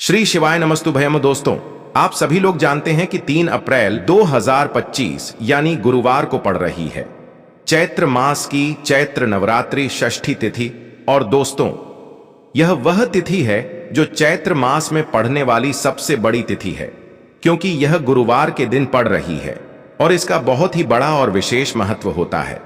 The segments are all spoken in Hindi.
श्री शिवाय नमस्तुभयम। दोस्तों, आप सभी लोग जानते हैं कि 3 अप्रैल 2025 यानी गुरुवार को पड़ रही है चैत्र मास की चैत्र नवरात्रि षष्ठी तिथि। और दोस्तों, यह वह तिथि है जो चैत्र मास में पढ़ने वाली सबसे बड़ी तिथि है, क्योंकि यह गुरुवार के दिन पड़ रही है और इसका बहुत ही बड़ा और विशेष महत्व होता है।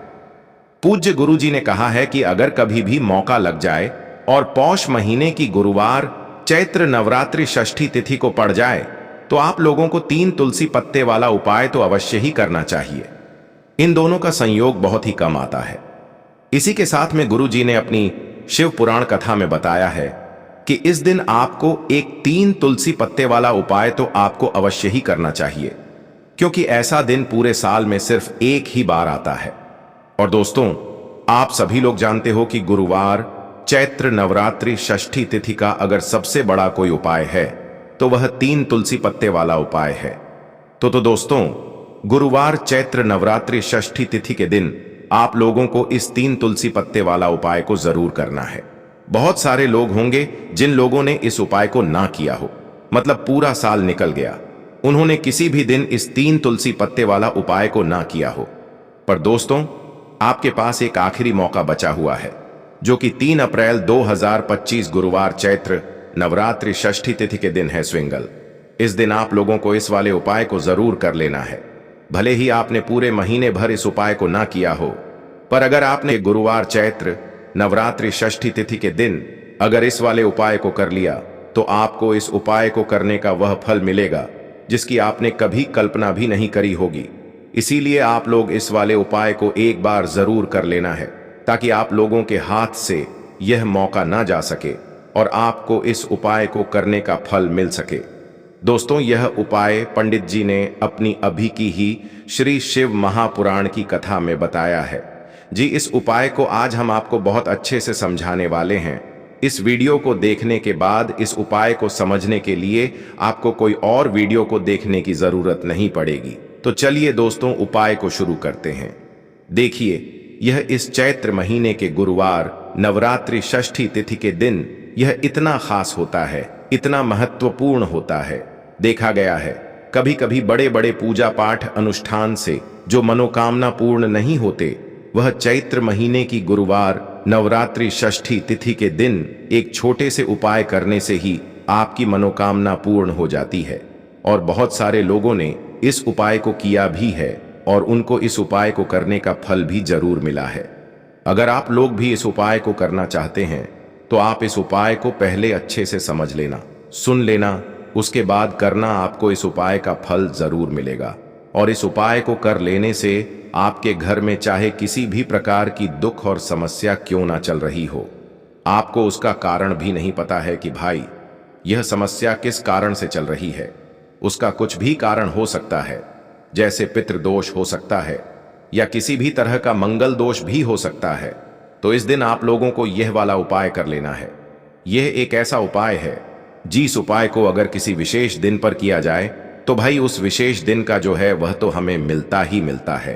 पूज्य गुरु जी ने कहा है कि अगर कभी भी मौका लग जाए और पौष महीने की गुरुवार चैत्र नवरात्रि षष्ठी तिथि को पड़ जाए तो आप लोगों को 3 तुलसी पत्ते वाला उपाय तो अवश्य ही करना चाहिए। इन दोनों का संयोग बहुत ही कम आता है। इसी के साथ में गुरु जी ने अपनी शिव पुराण कथा में बताया है कि इस दिन आपको एक 3 तुलसी पत्ते वाला उपाय तो आपको अवश्य ही करना चाहिए, क्योंकि ऐसा दिन पूरे साल में सिर्फ एक ही बार आता है। और दोस्तों, आप सभी लोग जानते हो कि गुरुवार चैत्र नवरात्रि षष्ठी तिथि का अगर सबसे बड़ा कोई उपाय है तो वह 3 तुलसी पत्ते वाला उपाय है। तो दोस्तों, गुरुवार चैत्र नवरात्रि षष्ठी तिथि के दिन आप लोगों को इस 3 तुलसी पत्ते वाला उपाय को जरूर करना है। बहुत सारे लोग होंगे जिन लोगों ने इस उपाय को ना किया हो, मतलब पूरा साल निकल गया, उन्होंने किसी भी दिन इस 3 तुलसी पत्ते वाला उपाय को ना किया हो। पर दोस्तों, आपके पास एक आखिरी मौका बचा हुआ है, जो कि 3 अप्रैल 2025 गुरुवार चैत्र नवरात्रि षष्ठी तिथि के दिन है स्विंगल। इस दिन आप लोगों को इस वाले उपाय को जरूर कर लेना है। भले ही आपने पूरे महीने भर इस उपाय को ना किया हो, पर अगर आपने गुरुवार चैत्र नवरात्रि षष्ठी तिथि के दिन अगर इस वाले उपाय को कर लिया तो आपको इस उपाय को करने का वह फल मिलेगा जिसकी आपने कभी कल्पना भी नहीं करी होगी। इसीलिए आप लोग इस वाले उपाय को एक बार जरूर कर लेना है, ताकि आप लोगों के हाथ से यह मौका ना जा सके और आपको इस उपाय को करने का फल मिल सके। दोस्तों, यह उपाय पंडित जी ने अपनी अभी की ही श्री शिव महापुराण की कथा में बताया है। जी, इस उपाय को आज हम आपको बहुत अच्छे से समझाने वाले हैं। इस वीडियो को देखने के बाद इस उपाय को समझने के लिए आपको कोई और वीडियो को देखने की जरूरत नहीं पड़ेगी। तो चलिए दोस्तों, उपाय को शुरू करते हैं। देखिए, यह इस चैत्र महीने के गुरुवार नवरात्रि षष्ठी तिथि के दिन यह इतना खास होता है, इतना महत्वपूर्ण होता है। देखा गया है कभी कभी बड़े बड़े पूजा पाठ अनुष्ठान से जो मनोकामना पूर्ण नहीं होते, वह चैत्र महीने की गुरुवार नवरात्रि षष्ठी तिथि के दिन एक छोटे से उपाय करने से ही आपकी मनोकामना पूर्ण हो जाती है। और बहुत सारे लोगों ने इस उपाय को किया भी है और उनको इस उपाय को करने का फल भी जरूर मिला है। अगर आप लोग भी इस उपाय को करना चाहते हैं तो आप इस उपाय को पहले अच्छे से समझ लेना, सुन लेना, उसके बाद करना। आपको इस उपाय का फल जरूर मिलेगा। और इस उपाय को कर लेने से आपके घर में चाहे किसी भी प्रकार की दुख और समस्या क्यों ना चल रही हो, आपको उसका कारण भी नहीं पता है कि भाई यह समस्या किस कारण से चल रही है। उसका कुछ भी कारण हो सकता है, जैसे पितृदोष हो सकता है या किसी भी तरह का मंगल दोष भी हो सकता है। तो इस दिन आप लोगों को यह वाला उपाय कर लेना है। यह एक ऐसा उपाय है जिस उपाय को अगर किसी विशेष दिन पर किया जाए तो भाई उस विशेष दिन का जो है वह तो हमें मिलता ही मिलता है।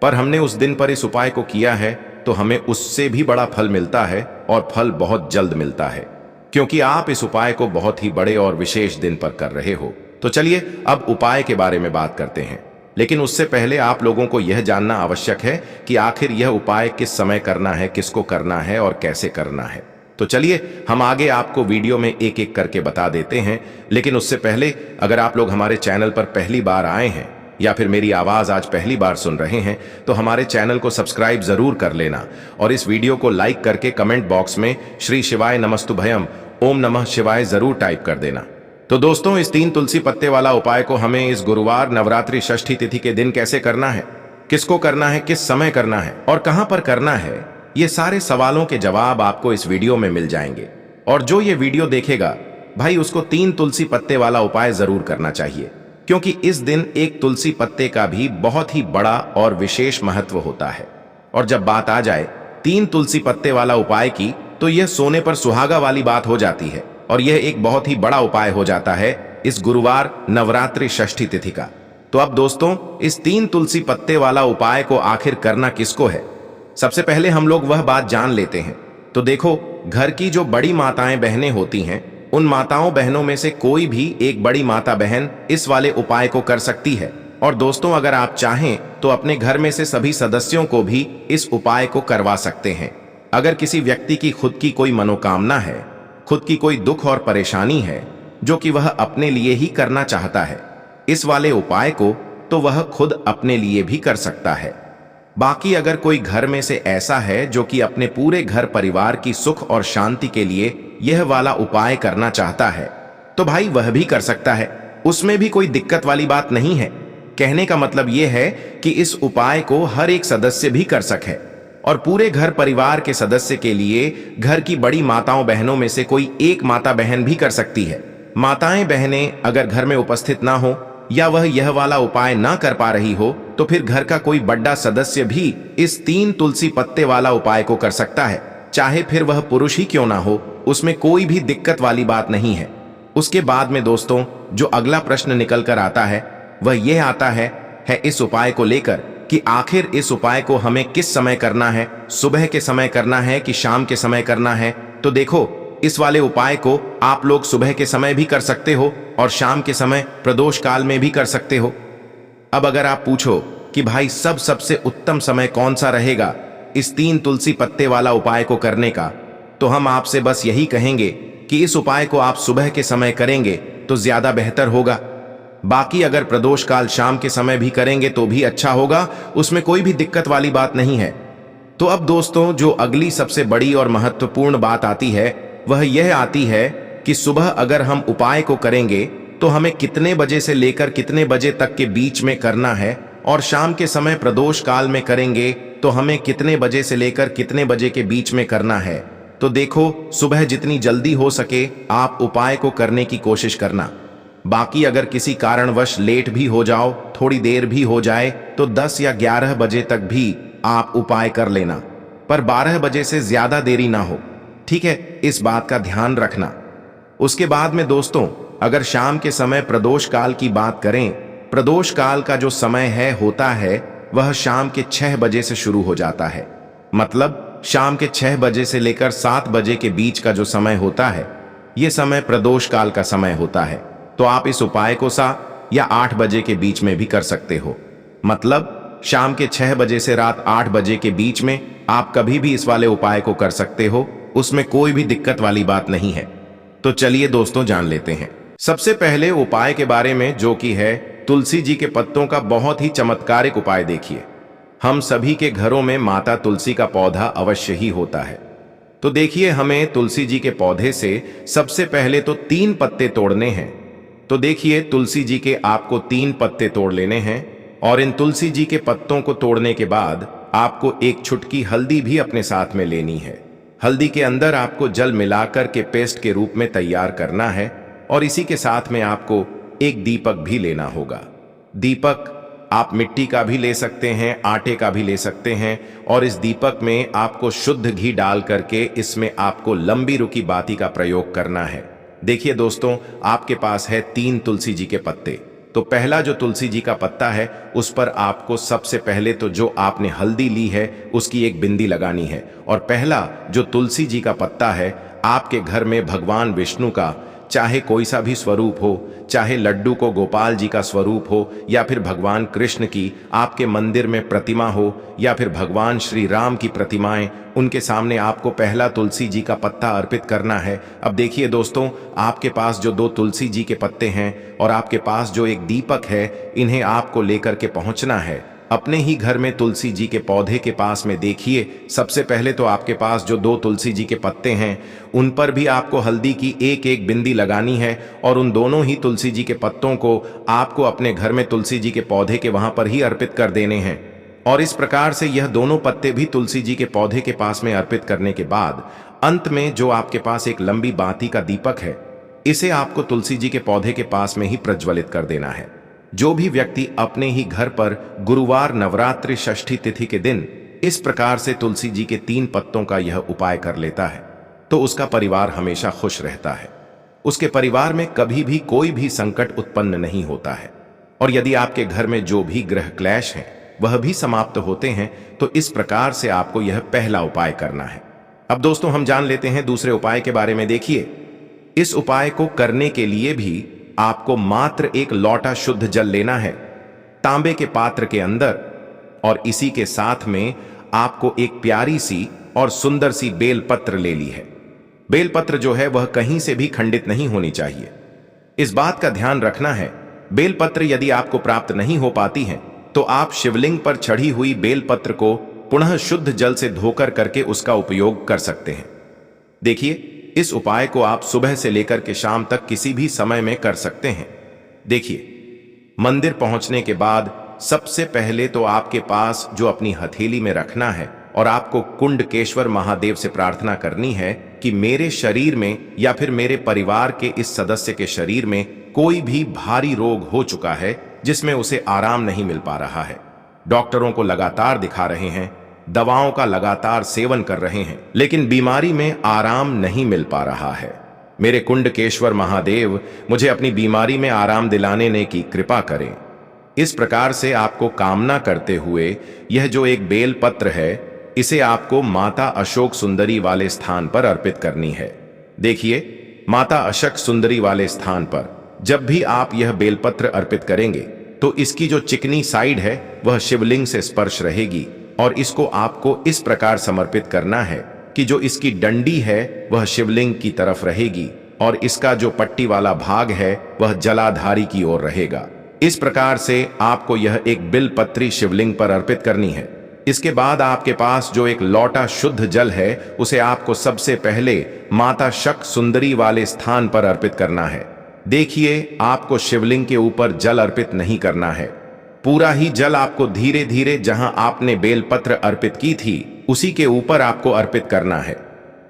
पर हमने उस दिन पर इस उपाय को किया है तो हमें उससे भी बड़ा फल मिलता है, और फल बहुत जल्द मिलता है, क्योंकि आप इस उपाय को बहुत ही बड़े और विशेष दिन पर कर रहे हो। तो चलिए अब उपाय के बारे में बात करते हैं। लेकिन उससे पहले आप लोगों को यह जानना आवश्यक है कि आखिर यह उपाय किस समय करना है, किसको करना है और कैसे करना है। तो चलिए हम आगे आपको वीडियो में एक एक करके बता देते हैं। लेकिन उससे पहले अगर आप लोग हमारे चैनल पर पहली बार आए हैं या फिर मेरी आवाज आज पहली बार सुन रहे हैं तो हमारे चैनल को सब्सक्राइब जरूर कर लेना और इस वीडियो को लाइक करके कमेंट बॉक्स में श्री शिवाय नमस्तुभयम ओम नमः शिवाय जरूर टाइप कर देना। तो दोस्तों, इस 3 तुलसी पत्ते वाला उपाय को हमें इस गुरुवार नवरात्रि षष्ठी तिथि के दिन कैसे करना है, किसको करना है, किस समय करना है और कहां पर करना है, ये सारे सवालों के जवाब आपको इस वीडियो में मिल जाएंगे। और जो ये वीडियो देखेगा भाई उसको 3 तुलसी पत्ते वाला उपाय जरूर करना चाहिए, क्योंकि इस दिन एक तुलसी पत्ते का भी बहुत ही बड़ा और विशेष महत्व होता है। और जब बात आ जाए 3 तुलसी पत्ते वाला उपाय की, तो यह सोने पर सुहागा वाली बात हो जाती है और यह एक बहुत ही बड़ा उपाय हो जाता है इस गुरुवार नवरात्रि षष्ठी तिथि का। तो अब दोस्तों, इस 3 तुलसी पत्ते वाला उपाय को आखिर करना किसको है, सबसे पहले हम लोग वह बात जान लेते हैं। तो देखो, घर की जो बड़ी माताएं बहनें होती हैं उन माताओं बहनों में से कोई भी एक बड़ी माता बहन इस वाले उपाय को कर सकती है। और दोस्तों, अगर आप चाहें तो अपने घर में से सभी सदस्यों को भी इस उपाय को करवा सकते हैं। अगर किसी व्यक्ति की खुद की कोई मनोकामना है, खुद की कोई दुख और परेशानी है जो कि वह अपने लिए ही करना चाहता है, इस वाले उपाय को तो वह खुद अपने लिए भी कर सकता है। बाकी अगर कोई घर में से ऐसा है जो कि अपने पूरे घर परिवार की सुख और शांति के लिए यह वाला उपाय करना चाहता है, तो भाई वह भी कर सकता है। उसमें भी कोई दिक्कत वाली बात नहीं है। कहने का मतलब यह है कि इस उपाय को हर एक सदस्य भी कर सके और पूरे घर परिवार के सदस्य के लिए घर की बड़ी माताओं बहनों में से कोई एक माता बहन भी कर सकती है। माताएं बहनें अगर घर में उपस्थित ना हो या वह यह वाला उपाय ना कर पा रही हो, तो फिर घर का कोई बड़ा सदस्य भी इस 3 तुलसी पत्ते वाला उपाय को कर सकता है। चाहे फिर वह पुरुष ही क्यों ना हो, उसमें कोई भी दिक्कत वाली बात नहीं है। उसके बाद में दोस्तों, जो अगला प्रश्न निकल कर आता है वह यह आता है इस उपाय को लेकर कि आखिर इस उपाय को हमें किस समय करना है, सुबह के समय करना है कि शाम के समय करना है। तो देखो, इस वाले उपाय को आप लोग सुबह के समय भी कर सकते हो और शाम के समय प्रदोष काल में भी कर सकते हो। अब अगर आप पूछो कि भाई सबसे उत्तम समय कौन सा रहेगा इस 3 तुलसी पत्ते वाला उपाय को करने का, तो हम आपसे बस यही कहेंगे कि इस उपाय को आप सुबह के समय करेंगे तो ज्यादा बेहतर होगा। बाकी अगर प्रदोष काल शाम के समय भी करेंगे तो भी अच्छा होगा, उसमें कोई भी दिक्कत वाली बात नहीं है। तो अब दोस्तों, जो अगली सबसे बड़ी और महत्वपूर्ण बात आती है वह यह आती है कि सुबह अगर हम उपाय को करेंगे तो हमें कितने बजे से लेकर कितने बजे तक के बीच में करना है, और शाम के समय प्रदोष काल में करेंगे तो हमें कितने बजे से लेकर कितने बजे के बीच में करना है। तो देखो, सुबह जितनी जल्दी हो सके आप उपाय को करने की कोशिश करना। बाकी अगर किसी कारणवश लेट भी हो जाओ, थोड़ी देर भी हो जाए, तो 10 या 11 बजे तक भी आप उपाय कर लेना, पर 12 बजे से ज्यादा देरी ना हो। ठीक है, इस बात का ध्यान रखना। उसके बाद में दोस्तों, अगर शाम के समय प्रदोष काल की बात करें, प्रदोष काल का जो समय होता है वह शाम के 6 बजे से शुरू हो जाता है। मतलब शाम के 6 बजे से लेकर 7 बजे के बीच का जो समय होता है, यह समय प्रदोष काल का समय होता है। तो आप इस उपाय को 7 या 8 बजे के बीच में भी कर सकते हो। मतलब शाम के 6 बजे से रात 8 बजे के बीच में आप कभी भी इस वाले उपाय को कर सकते हो, उसमें कोई भी दिक्कत वाली बात नहीं है। तो चलिए दोस्तों, जान लेते हैं सबसे पहले उपाय के बारे में, जो कि है तुलसी जी के पत्तों का बहुत ही चमत्कारिक उपाय। देखिए, हम सभी के घरों में माता तुलसी का पौधा अवश्य ही होता है। तो देखिए, हमें तुलसी जी के पौधे से सबसे पहले तो 3 पत्ते तोड़ने हैं। तो देखिए, तुलसी जी के आपको 3 पत्ते तोड़ लेने हैं, और इन तुलसी जी के पत्तों को तोड़ने के बाद आपको एक चुटकी हल्दी भी अपने साथ में लेनी है। हल्दी के अंदर आपको जल मिलाकर के पेस्ट के रूप में तैयार करना है, और इसी के साथ में आपको एक दीपक भी लेना होगा। दीपक आप मिट्टी का भी ले सकते हैं, आटे का भी ले सकते हैं, और इस दीपक में आपको शुद्ध घी डाल करके इसमें आपको लंबी रुकी बाती का प्रयोग करना है। देखिए दोस्तों, आपके पास है 3 तुलसी जी के पत्ते। तो पहला जो तुलसी जी का पत्ता है, उस पर आपको सबसे पहले तो जो आपने हल्दी ली है उसकी एक बिंदी लगानी है। और पहला जो तुलसी जी का पत्ता है, आपके घर में भगवान विष्णु का चाहे कोई सा भी स्वरूप हो, चाहे लड्डू को गोपाल जी का स्वरूप हो, या फिर भगवान कृष्ण की आपके मंदिर में प्रतिमा हो, या फिर भगवान श्री राम की प्रतिमाएं, उनके सामने आपको पहला तुलसी जी का पत्ता अर्पित करना है। अब देखिए दोस्तों, आपके पास जो 2 तुलसी जी के पत्ते हैं और आपके पास जो एक दीपक है, इन्हें आपको लेकर के पहुंचना है अपने ही घर में तुलसी जी के पौधे के पास में। देखिए, सबसे पहले तो आपके पास जो 2 तुलसी जी के पत्ते हैं, उन पर भी आपको हल्दी की एक बिंदी लगानी है, और उन दोनों ही तुलसी जी के पत्तों को आपको अपने घर में तुलसी जी के पौधे के वहां पर ही अर्पित कर देने हैं। और इस प्रकार से यह दोनों पत्ते भी तुलसी जी के पौधे के पास में अर्पित करने के बाद अंत में जो आपके पास एक लंबी बाती का दीपक है, इसे आपको तुलसी जी के पौधे के पास में ही प्रज्वलित कर देना है। जो भी व्यक्ति अपने ही घर पर गुरुवार नवरात्रि षष्ठी तिथि के दिन इस प्रकार से तुलसी जी के 3 पत्तों का यह उपाय कर लेता है, तो उसका परिवार हमेशा खुश रहता है। उसके परिवार में कभी भी कोई भी संकट उत्पन्न नहीं होता है, और यदि आपके घर में जो भी ग्रह क्लेश हैं वह भी समाप्त होते हैं। तो इस प्रकार से आपको यह पहला उपाय करना है। अब दोस्तों, हम जान लेते हैं दूसरे उपाय के बारे में। देखिए, इस उपाय को करने के लिए भी आपको मात्र एक लौटा शुद्ध जल लेना है, तांबे के पात्र के अंदर, और इसी के साथ में आपको एक प्यारी सी और सुंदर सी बेलपत्र ले ली है। बेलपत्र जो है वह कहीं से भी खंडित नहीं होनी चाहिए। इस बात का ध्यान रखना है, बेलपत्र यदि आपको प्राप्त नहीं हो पाती है तो आप शिवलिंग पर चढ़ी हुई बेलपत्र को पुनः शुद्ध जल से धोकर करके उसका उपयोग कर सकते हैं। देखिए, इस उपाय को आप सुबह से लेकर के शाम तक किसी भी समय में कर सकते हैं। देखिए, मंदिर पहुंचने के बाद सबसे पहले तो आपके पास जो अपनी हथेली में रखना है और आपको कुंडकेश्वर महादेव से प्रार्थना करनी है कि मेरे शरीर में या फिर मेरे परिवार के इस सदस्य के शरीर में कोई भी भारी रोग हो चुका है जिसमें उसे आराम नहीं मिल पा रहा है। डॉक्टरों को लगातार दिखा रहे हैं, दवाओं का लगातार सेवन कर रहे हैं, लेकिन बीमारी में आराम नहीं मिल पा रहा है। मेरे कुंडकेश्वर महादेव मुझे अपनी बीमारी में आराम दिलाने की कृपा करें। इस प्रकार से आपको कामना करते हुए यह जो एक बेल पत्र है, इसे आपको माता अशोक सुंदरी वाले स्थान पर अर्पित करनी है। देखिए, माता अशोक सुंदरी वाले स्थान पर जब भी आप यह बेलपत्र अर्पित करेंगे तो इसकी जो चिकनी साइड है वह शिवलिंग से स्पर्श रहेगी, और इसको आपको इस प्रकार समर्पित करना है कि जो इसकी डंडी है वह शिवलिंग की तरफ रहेगी और इसका जो पट्टी वाला भाग है वह जलाधारी की ओर रहेगा। इस प्रकार से आपको यह एक बिलपत्री शिवलिंग पर अर्पित करनी है। इसके बाद आपके पास जो एक लौटा शुद्ध जल है उसे आपको सबसे पहले माता शक सुंदरी वाले स्थान पर अर्पित करना है। देखिए, आपको शिवलिंग के ऊपर जल अर्पित नहीं करना है, पूरा ही जल आपको धीरे धीरे जहां आपने बेलपत्र अर्पित की थी उसी के ऊपर आपको अर्पित करना है।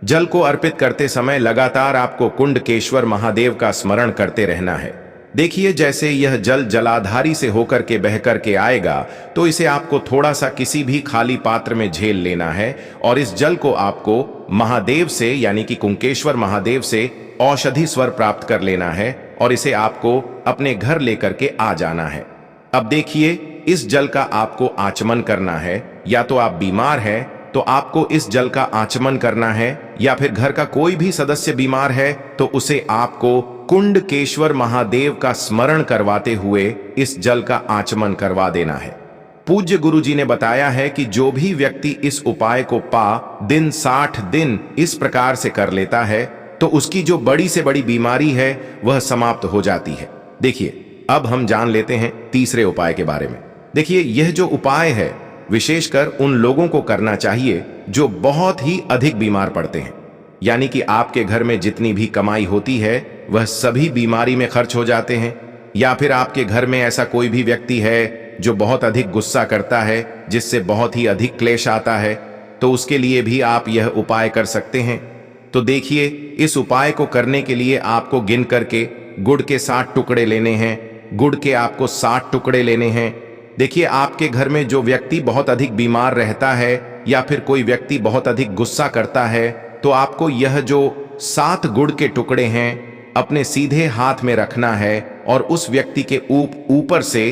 जल को अर्पित करते समय लगातार आपको कुंडकेश्वर महादेव का स्मरण करते रहना है। देखिए, जैसे यह जल जलाधारी से होकर के बह करके आएगा तो इसे आपको थोड़ा सा किसी भी खाली पात्र में झेल लेना है और इस जल को आपको महादेव से यानी कि कुंकेश्वर महादेव से औषधि स्वर प्राप्त कर लेना है और इसे आपको अपने घर लेकर के आ जाना है। अब देखिए, इस जल का आपको आचमन करना है। या तो आप बीमार हैं तो आपको इस जल का आचमन करना है, या फिर घर का कोई भी सदस्य बीमार है तो उसे आपको कुंडकेश्वर महादेव का स्मरण करवाते हुए इस जल का आचमन करवा देना है। पूज्य गुरु जी ने बताया है कि जो भी व्यक्ति इस उपाय को दिन 60 दिन इस प्रकार से कर लेता है तो उसकी जो बड़ी से बड़ी बीमारी है वह समाप्त हो जाती है। देखिए, अब हम जान लेते हैं तीसरे उपाय के बारे में। देखिए, यह जो उपाय है विशेषकर उन लोगों को करना चाहिए जो बहुत ही अधिक बीमार पड़ते हैं, यानी कि आपके घर में जितनी भी कमाई होती है वह सभी बीमारी में खर्च हो जाते हैं, या फिर आपके घर में ऐसा कोई भी व्यक्ति है जो बहुत अधिक गुस्सा करता है जिससे बहुत ही अधिक क्लेश आता है, तो उसके लिए भी आप यह उपाय कर सकते हैं। तो देखिए, इस उपाय को करने के लिए आपको गिन करके गुड़ के 60 टुकड़े लेने हैं। गुड़ के आपको 60 टुकड़े लेने हैं। देखिए, आपके घर में जो व्यक्ति बहुत अधिक बीमार रहता है या फिर कोई व्यक्ति बहुत अधिक गुस्सा करता है तो आपको यह जो 7 गुड़ के टुकड़े हैं अपने सीधे हाथ में रखना है और उस व्यक्ति के ऊपर से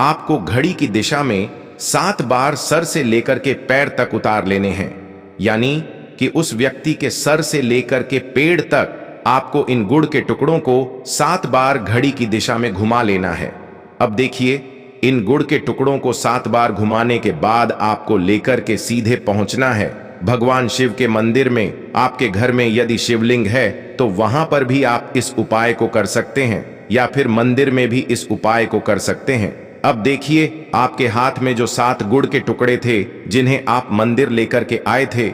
आपको घड़ी की दिशा में 7 बार सर से लेकर के पैर तक उतार लेने हैं, यानी कि उस व्यक्ति के सर से लेकर के पेड़ तक आपको इन गुड़ के टुकड़ों को 7 बार घड़ी की दिशा में घुमा लेना है। अब देखिए, इन गुड़ के टुकड़ों को 7 बार घुमाने के बाद आपको लेकर के सीधे पहुंचना है भगवान शिव के मंदिर में। आपके घर में यदि शिवलिंग है तो वहां पर भी आप इस उपाय को कर सकते हैं, या फिर मंदिर में भी इस उपाय को कर सकते हैं। अब देखिए, आपके हाथ में जो 7 गुड़ के टुकड़े थे जिन्हें आप मंदिर लेकर के आए थे,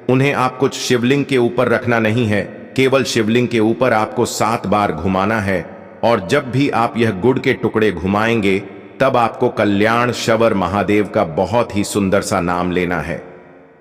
उन्हें आप कुछ शिवलिंग के ऊपर रखना नहीं है, केवल शिवलिंग के ऊपर आपको 7 बार घुमाना है। और जब भी आप यह गुड़ के टुकड़े घुमाएंगे तब आपको कल्याण शवर महादेव का बहुत ही सुंदर सा नाम लेना है।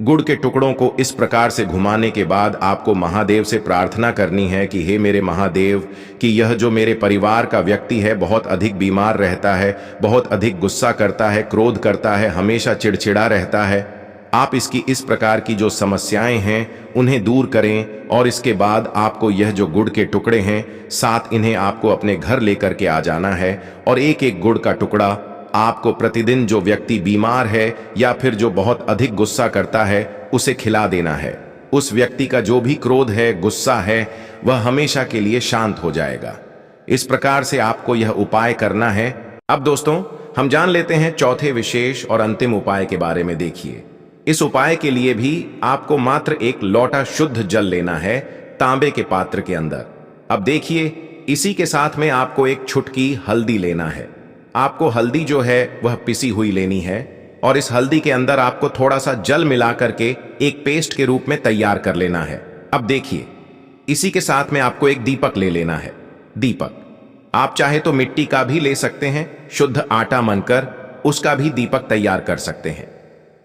गुड़ के टुकड़ों को इस प्रकार से घुमाने के बाद आपको महादेव से प्रार्थना करनी है कि हे मेरे महादेव, कि यह जो मेरे परिवार का व्यक्ति है बहुत अधिक बीमार रहता है, बहुत अधिक गुस्सा करता है, क्रोध करता है, हमेशा चिड़चिड़ा रहता है, आप इसकी इस प्रकार की जो समस्याएं हैं उन्हें दूर करें। और इसके बाद आपको यह जो गुड़ के टुकड़े हैं 7, इन्हें आपको अपने घर लेकर के आ जाना है और एक एक गुड़ का टुकड़ा आपको प्रतिदिन जो व्यक्ति बीमार है या फिर जो बहुत अधिक गुस्सा करता है उसे खिला देना है। उस व्यक्ति का जो भी क्रोध है, गुस्सा है, वह हमेशा के लिए शांत हो जाएगा। इस प्रकार से आपको यह उपाय करना है। अब दोस्तों, हम जान लेते हैं चौथे विशेष और अंतिम उपाय के बारे में। देखिए, इस उपाय के लिए भी आपको मात्र एक लोटा शुद्ध जल लेना है, तांबे के पात्र के अंदर। अब देखिए, इसी के साथ में आपको एक छुटकी हल्दी लेना है। आपको हल्दी जो है वह पिसी हुई लेनी है, और इस हल्दी के अंदर आपको थोड़ा सा जल मिला करके एक पेस्ट के रूप में तैयार कर लेना है। अब देखिए, इसी के साथ में आपको एक दीपक ले लेना है। दीपक आप चाहे तो मिट्टी का भी ले सकते हैं, शुद्ध आटा मनकर उसका भी दीपक तैयार कर सकते हैं।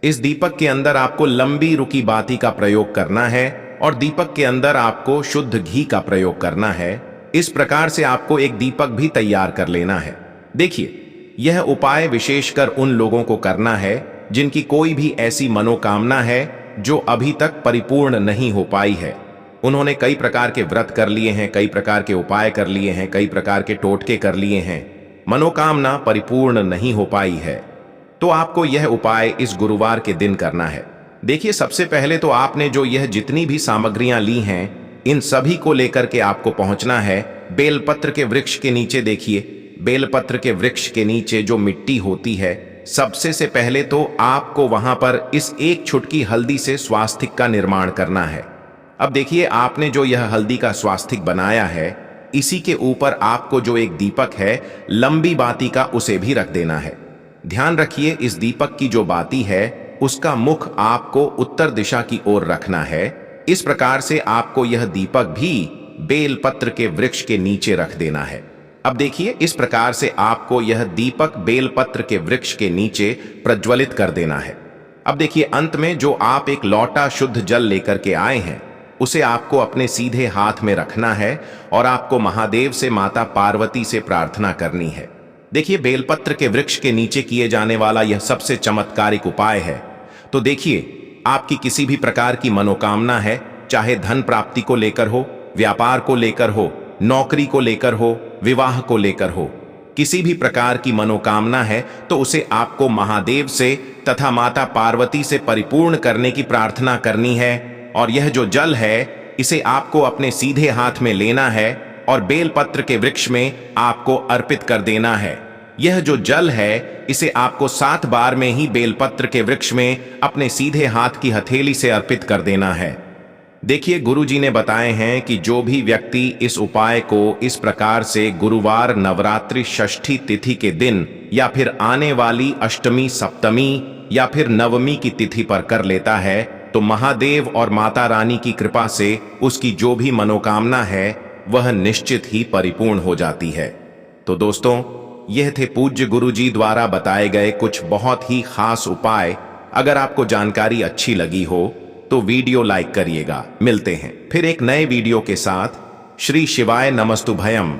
इस दीपक के अंदर आपको लंबी रुकी बाती का प्रयोग करना है, और दीपक के अंदर आपको शुद्ध घी का प्रयोग करना है। इस प्रकार से आपको एक दीपक भी तैयार कर लेना है। देखिए, यह उपाय विशेषकर उन लोगों को करना है जिनकी कोई भी ऐसी मनोकामना है जो अभी तक परिपूर्ण नहीं हो पाई है। उन्होंने कई प्रकार के व्रत कर लिए हैं, कई प्रकार के उपाय कर लिए हैं, कई प्रकार के टोटके कर लिए हैं, मनोकामना परिपूर्ण नहीं हो पाई है। तो आपको यह उपाय इस गुरुवार के दिन करना है। देखिए, सबसे पहले तो आपने जो यह जितनी भी सामग्रियां ली हैं, इन सभी को लेकर के आपको पहुंचना है बेलपत्र के वृक्ष के नीचे। देखिए, बेलपत्र के वृक्ष के नीचे जो मिट्टी होती है, सबसे से पहले तो आपको वहां पर इस एक छुटकी हल्दी से स्वास्तिक का निर्माण करना है। अब देखिए, आपने जो यह हल्दी का स्वास्तिक बनाया है, इसी के ऊपर आपको जो एक दीपक है लंबी बाती का, उसे भी रख देना है। ध्यान रखिए, इस दीपक की जो बाती है उसका मुख आपको उत्तर दिशा की ओर रखना है। इस प्रकार से आपको यह दीपक भी बेलपत्र के वृक्ष के नीचे रख देना है। अब देखिए, इस प्रकार से आपको यह दीपक बेलपत्र के वृक्ष के नीचे प्रज्वलित कर देना है। अब देखिए, अंत में जो आप एक लोटा शुद्ध जल लेकर के आए हैं, उसे आपको अपने सीधे हाथ में रखना है, और आपको महादेव से, माता पार्वती से प्रार्थना करनी है। देखिए, बेलपत्र के वृक्ष के नीचे किए जाने वाला यह सबसे चमत्कारिक उपाय है। तो देखिए, आपकी किसी भी प्रकार की मनोकामना है, चाहे धन प्राप्ति को लेकर हो, व्यापार को लेकर हो, नौकरी को लेकर हो, विवाह को लेकर हो, किसी भी प्रकार की मनोकामना है, तो उसे आपको महादेव से तथा माता पार्वती से परिपूर्ण करने की प्रार्थना करनी है। और यह जो जल है, इसे आपको अपने सीधे हाथ में लेना है और बेलपत्र के वृक्ष में आपको अर्पित कर देना है। यह जो जल है, इसे आपको 7 बार में ही बेलपत्र के वृक्ष में अपने सीधे हाथ की हथेली से अर्पित कर देना है। देखिए, गुरुजी ने बताए हैं कि जो भी व्यक्ति इस उपाय को इस प्रकार से गुरुवार नवरात्रि षष्ठी तिथि के दिन, या फिर आने वाली अष्टमी, सप्तमी या फिर नवमी की तिथि पर कर लेता है, तो महादेव और माता रानी की कृपा से उसकी जो भी मनोकामना है वह निश्चित ही परिपूर्ण हो जाती है। तो दोस्तों, यह थे पूज्य गुरुजी द्वारा बताए गए कुछ बहुत ही खास उपाय। अगर आपको जानकारी अच्छी लगी हो तो वीडियो लाइक करिएगा। मिलते हैं फिर एक नए वीडियो के साथ। श्री शिवाय नमस्तुभयम।